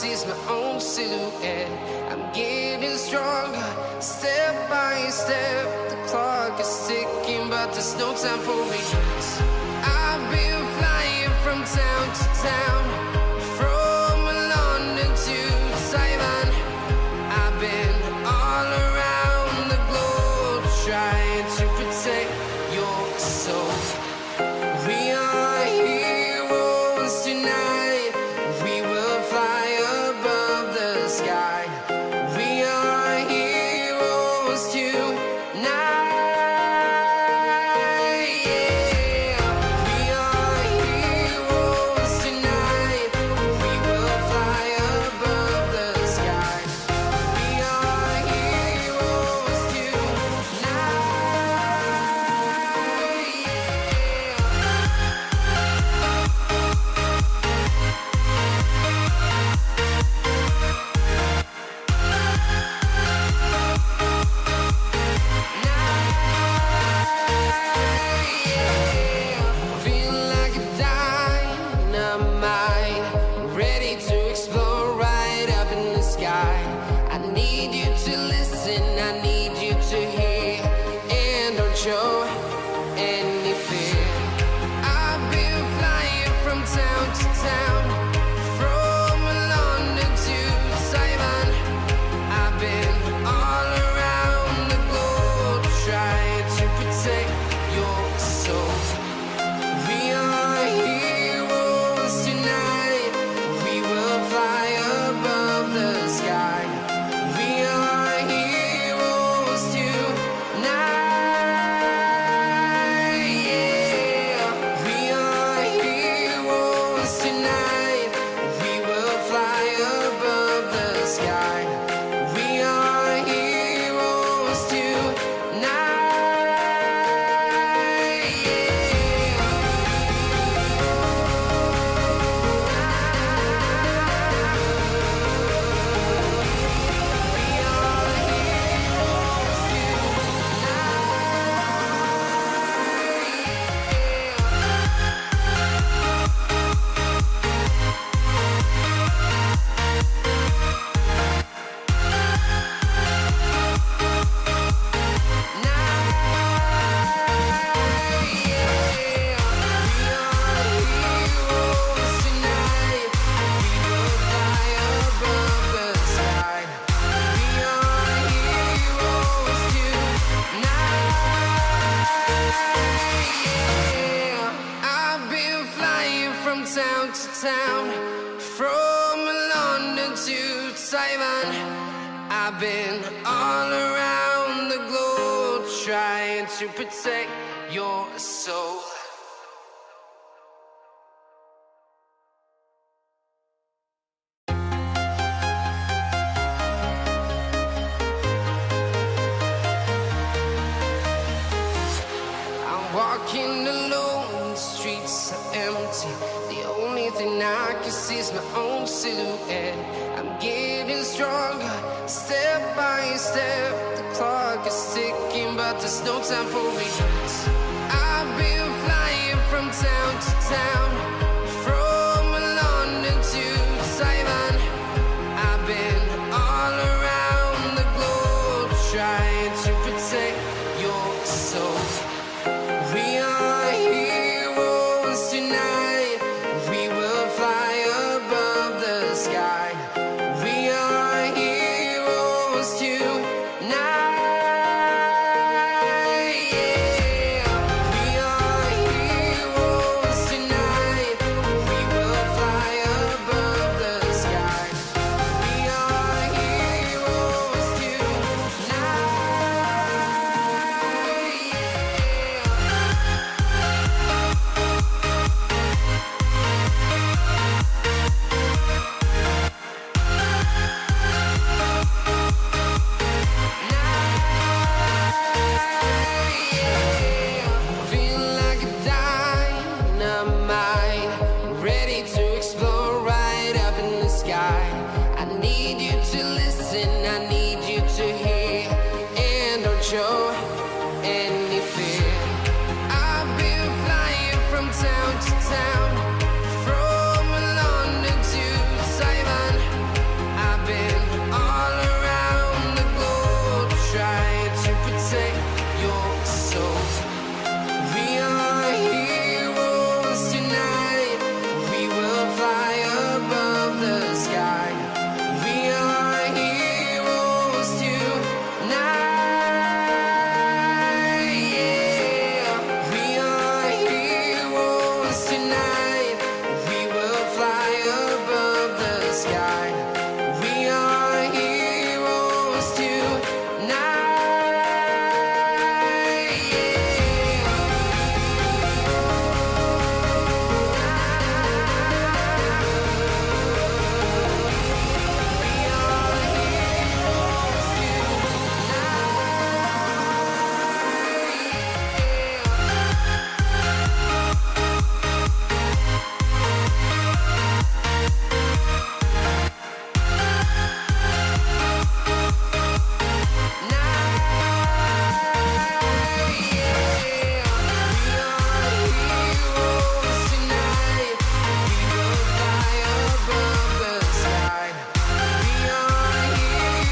see is my own silhouette. I'm getting stronger, step by step. The clock is ticking, but there's no time for regrets. I've been flying from town to town, from London to Taiwan. I've been all around the globe, trying to protect your soul. We are heroes tonight. We will fly above the sky. We are heroes tonight. Show any fear. I've been flying from town to town, from London to Taiwan. I've been all around the globe, trying to protect your soul. We are heroes tonight. We will fly above the sky. We are heroes tonight. Town to town, from London to Taiwan. I've been all around the globe, trying to protect your soul. I'm walking alone, the streets are empty. The only thing I can see is my own silhouette. I'm getting stronger, step by step. The clock is ticking, but there's no time for regrets. I've been flying from town to town,